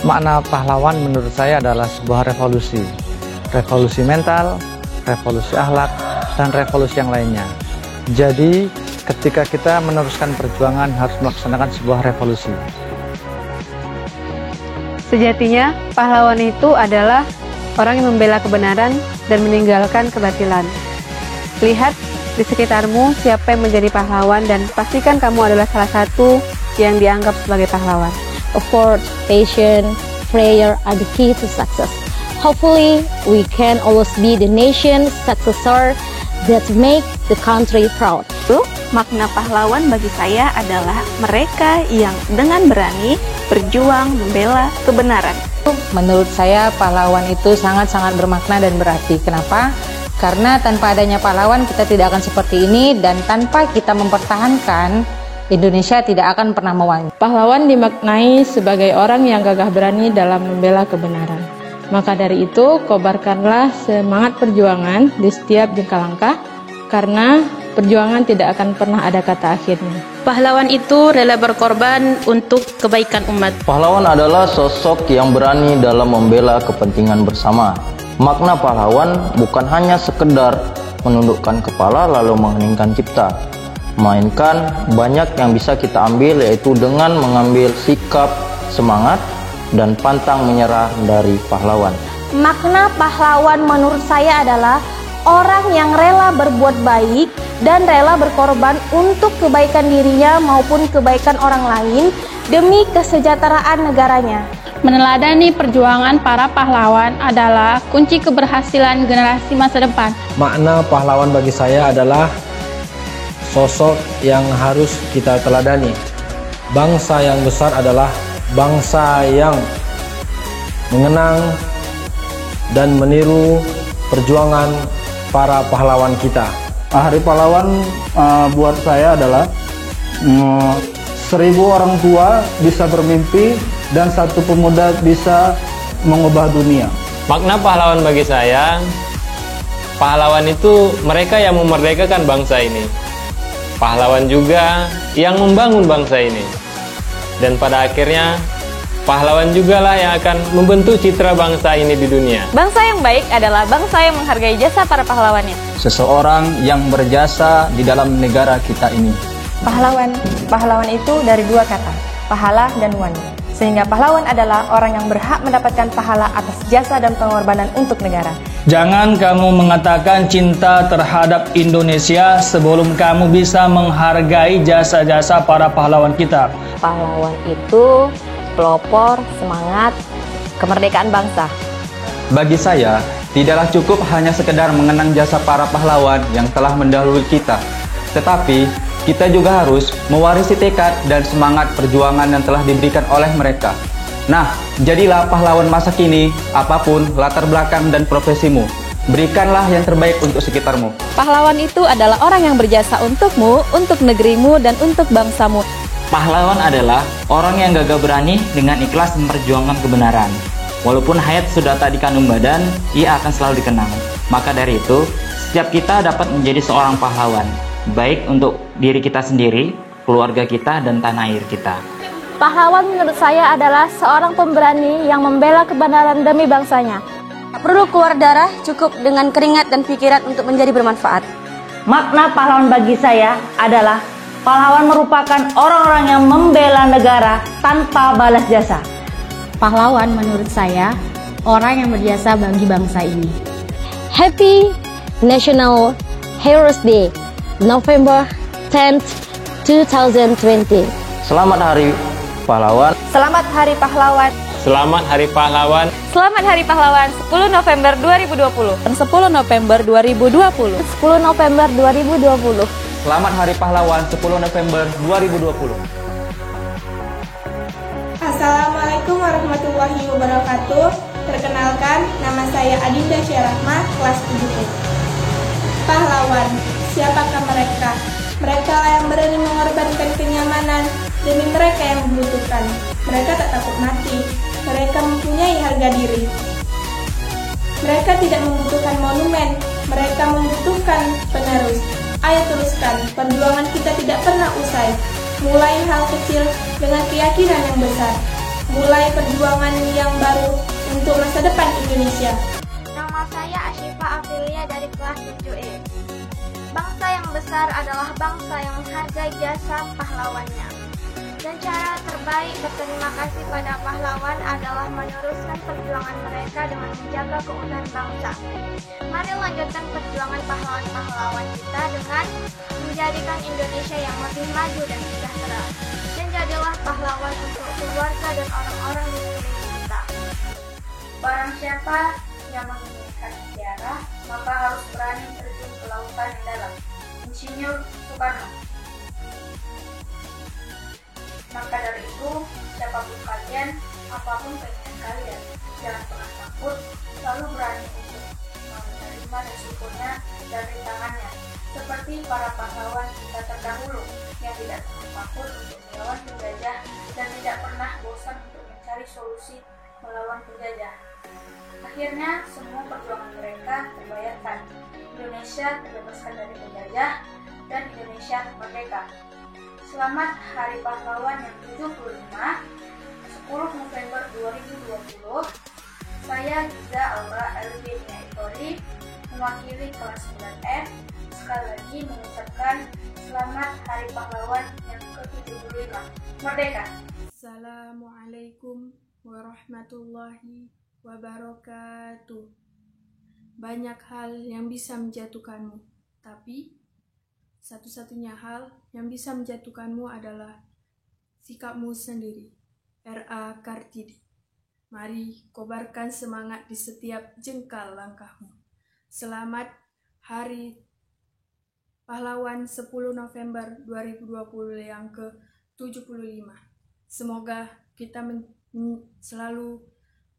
Makna pahlawan menurut saya adalah sebuah revolusi. Revolusi mental, revolusi akhlak, dan revolusi yang lainnya. Jadi, ketika kita meneruskan perjuangan harus melaksanakan sebuah revolusi. Sejatinya, pahlawan itu adalah orang yang membela kebenaran dan meninggalkan kebatilan. Lihat di sekitarmu siapa yang menjadi pahlawan dan pastikan kamu adalah salah satu yang dianggap sebagai pahlawan. Effort, patience, prayer are the key to success. Hopefully, we can always be the nation successor that make the country proud. Makna pahlawan bagi saya adalah mereka yang dengan berani berjuang membela kebenaran. Menurut saya pahlawan itu sangat-sangat bermakna dan berarti. Kenapa? Karena tanpa adanya pahlawan kita tidak akan seperti ini, dan tanpa kita mempertahankan, Indonesia tidak akan pernah mewujud. Pahlawan dimaknai sebagai orang yang gagah berani dalam membela kebenaran. Maka dari itu, kobarkanlah semangat perjuangan di setiap jengkal langkah, karena perjuangan tidak akan pernah ada kata akhirnya. Pahlawan itu rela berkorban untuk kebaikan umat. Pahlawan adalah sosok yang berani dalam membela kepentingan bersama. Makna pahlawan bukan hanya sekedar menundukkan kepala lalu mengheningkan cipta, melainkan banyak yang bisa kita ambil, yaitu dengan mengambil sikap, semangat, dan pantang menyerah dari pahlawan. Makna pahlawan menurut saya adalah orang yang rela berbuat baik dan rela berkorban untuk kebaikan dirinya maupun kebaikan orang lain demi kesejahteraan negaranya. Meneladani perjuangan para pahlawan adalah kunci keberhasilan generasi masa depan. Makna pahlawan bagi saya adalah sosok yang harus kita teladani. Bangsa yang besar adalah bangsa yang mengenang dan meniru perjuangan para pahlawan kita. Hari pahlawan buat saya adalah 1000 orang tua bisa bermimpi dan 1 pemuda bisa mengubah dunia. Makna pahlawan bagi saya, pahlawan itu mereka yang memerdekakan bangsa ini. Pahlawan juga yang membangun bangsa ini. Dan pada akhirnya, pahlawan jugalah yang akan membentuk citra bangsa ini di dunia. Bangsa yang baik adalah bangsa yang menghargai jasa para pahlawannya. Seseorang yang berjasa di dalam negara kita ini. Pahlawan itu dari 2 kata, pahala dan wan. Sehingga pahlawan adalah orang yang berhak mendapatkan pahala atas jasa dan pengorbanan untuk negara. Jangan kamu mengatakan cinta terhadap Indonesia sebelum kamu bisa menghargai jasa-jasa para pahlawan kita. Pahlawan itu pelopor semangat kemerdekaan bangsa. Bagi saya, tidaklah cukup hanya sekedar mengenang jasa para pahlawan yang telah mendahului kita, tetapi kita juga harus mewarisi tekad dan semangat perjuangan yang telah diberikan oleh mereka. Nah, jadilah pahlawan masa kini, apapun latar belakang dan profesimu. Berikanlah yang terbaik untuk sekitarmu. Pahlawan itu adalah orang yang berjasa untukmu, untuk negerimu, dan untuk bangsamu. Pahlawan adalah orang yang gagah berani dengan ikhlas memperjuangkan kebenaran. Walaupun hayat sudah tak dikandung badan, ia akan selalu dikenang. Maka dari itu, setiap kita dapat menjadi seorang pahlawan, baik untuk diri kita sendiri, keluarga kita, dan tanah air kita. Pahlawan menurut saya adalah seorang pemberani yang membela kebenaran demi bangsanya. Tak perlu keluar darah, cukup dengan keringat dan pikiran untuk menjadi bermanfaat. Makna pahlawan bagi saya adalah pahlawan merupakan orang-orang yang membela negara tanpa balas jasa. Pahlawan menurut saya orang yang berjasa bagi bangsa ini. Happy National Heroes Day, November 10th, 2020. Selamat Hari Pahlawan. Selamat Hari Pahlawan. Selamat Hari Pahlawan. Selamat Hari Pahlawan 10 November 2020. 10 November 2020. 10 November 2020. Selamat Hari Pahlawan 10 November 2020. Assalamualaikum warahmatullahi wabarakatuh. Perkenalkan, nama saya Adinda Syarahma, kelas 7B. Pahlawan, siapakah mereka? Mereka yang berani mengorbankan kenyamanan demi mereka yang membutuhkan. Mereka tak takut mati. Mereka mempunyai harga diri. Mereka tidak membutuhkan monumen. Mereka membutuhkan penerus. Ayo teruskan, perjuangan kita tidak pernah usai. Mulai hal kecil dengan keyakinan yang besar. mulai perjuangan yang baru untuk masa depan Indonesia. Nama saya Ashifa Aprilia dari kelas 7E. Bangsa yang besar adalah bangsa yang menghargai jasa pahlawannya. Dan cara terbaik berterima kasih pada pahlawan adalah meneruskan perjuangan mereka dengan menjaga keutuhan bangsa. Mari lanjutkan perjuangan pahlawan-pahlawan kita dengan menjadikan Indonesia yang lebih maju dan sejahtera. Dan jadilah pahlawan untuk keluarga dan orang-orang di sekeliling kita. Barang siapa yang menginginkan sejarah, maka harus berani terjun ke lautan yang dalam. Insinyur Soekarno. Maka dari itu, siapapun kalian, apapun keinginan kalian, jangan pernah takut, selalu berani untuk menerima resikonya dan rintangannya. Seperti para pahlawan kita terdahulu yang tidak pernah takut untuk melawan penjajah dan tidak pernah bosan untuk mencari solusi melawan penjajah. Akhirnya, semua perjuangan mereka terbayarkan. Indonesia terbebaskan dari penjajah dan Indonesia merdeka. Selamat Hari Pahlawan yang 75, 10 November 2020. Saya Giza Aura Elvenia Itori, mewakili kelas 9F, sekali lagi mengucapkan Selamat Hari Pahlawan yang ke-75. Merdeka! Assalamualaikum warahmatullahi wabarakatuh. Banyak hal yang bisa menjatuhkanmu, tapi satu-satunya hal yang bisa menjatuhkanmu adalah sikapmu sendiri. R.A. Kartini. Mari kobarkan semangat di setiap jengkal langkahmu. Selamat Hari Pahlawan 10 November 2020 yang ke-75. Semoga kita selalu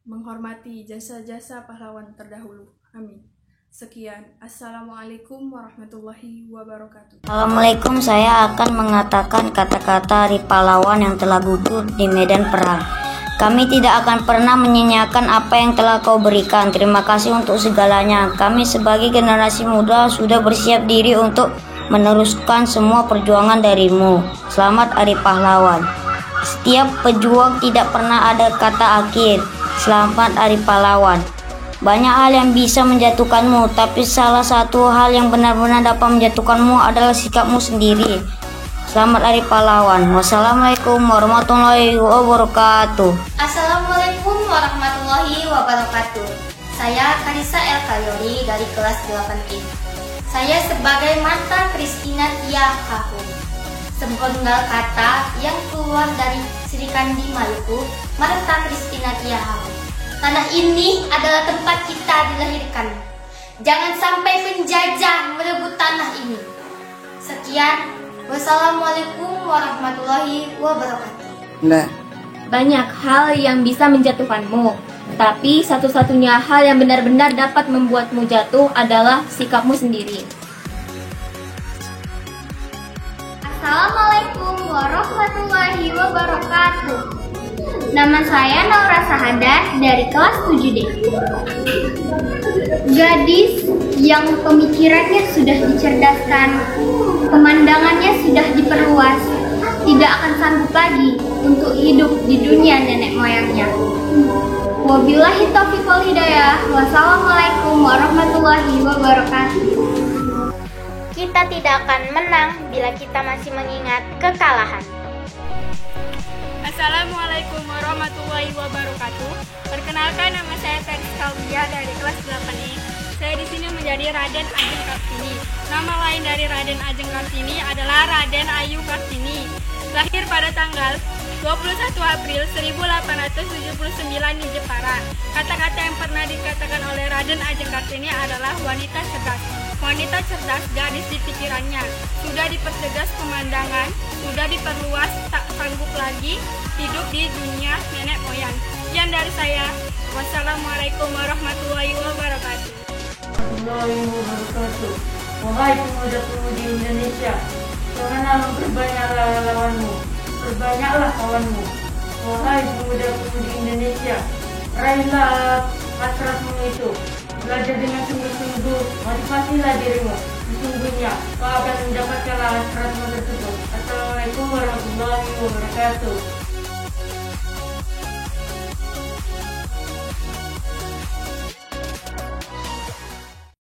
menghormati jasa-jasa pahlawan terdahulu. Amin. Sekian, Assalamualaikum warahmatullahi wabarakatuh. Assalamualaikum, saya akan mengatakan kata-kata Hari Pahlawan yang telah gugur di medan perang. Kami tidak akan pernah menyanyiakan apa yang telah kau berikan. Terima kasih untuk segalanya. Kami sebagai generasi muda sudah bersiap diri untuk meneruskan semua perjuangan darimu. Selamat Hari Pahlawan. Setiap pejuang tidak pernah ada kata akhir. Selamat Hari Pahlawan. Banyak hal yang bisa menjatuhkanmu, tapi salah satu hal yang benar-benar dapat menjatuhkanmu adalah sikapmu sendiri. Selamat Hari Pahlawan. Wassalamualaikum warahmatullahi wabarakatuh. Assalamualaikum warahmatullahi wabarakatuh. Saya Karisa El Kayori dari kelas 8I. Saya sebagai mantan Christina Tia Kahu. Sepenggal kata yang keluar dari Sri Kandi Maluku, Marta Christina Tia Kahu. Tanah ini adalah tempat kita dilahirkan. Jangan sampai penjajah merebut tanah ini. Sekian, wassalamualaikum warahmatullahi wabarakatuh. Banyak hal yang bisa menjatuhkanmu, tapi satu-satunya hal yang benar-benar dapat membuatmu jatuh adalah sikapmu sendiri. Assalamualaikum warahmatullahi wabarakatuh. Nama saya Naura Sahadat dari kelas 7D. Gadis yang pemikirannya sudah dicerdaskan, pemandangannya sudah diperluas, tidak akan sanggup lagi untuk hidup di dunia nenek moyangnya. Wabillahi taufiq wal hidayah. Wassalamualaikum warahmatullahi wabarakatuh. Kita tidak akan menang bila kita masih mengingat kekalahan. Assalamualaikum warahmatullahi wabarakatuh. Perkenalkan, nama saya Teris Kalbia dari kelas 8I. Saya di sini menjadi Raden Ajeng Kartini. Nama lain dari Raden Ajeng Kartini adalah Raden Ayu Kartini. Lahir pada tanggal 21 April 1879 di Jepara. Kata-kata yang pernah dikatakan oleh Raden Ajeng Kartini adalah wanita cerdas. Wanita cerdas, gadis di pikirannya. Sudah dipertegas pemandangan, sudah diperluas, tak sanggup lagi hidup di dunia nenek moyang. Sekian dari saya. Wassalamualaikum warahmatullahi wabarakatuh. Wahai pemuda-pemudi Indonesia, janganlah memperbanyaklah lawanmu, perbanyaklah kawanmu. Wahai pemuda-pemudi Indonesia, raihlah hasratmu itu. Belajar dengan sungguh-sungguh, motivasilah dirimu. Sesungguhnya kau akan mendapatkan hasratmu tersebut. Assalamualaikum warahmatullahi wabarakatuh.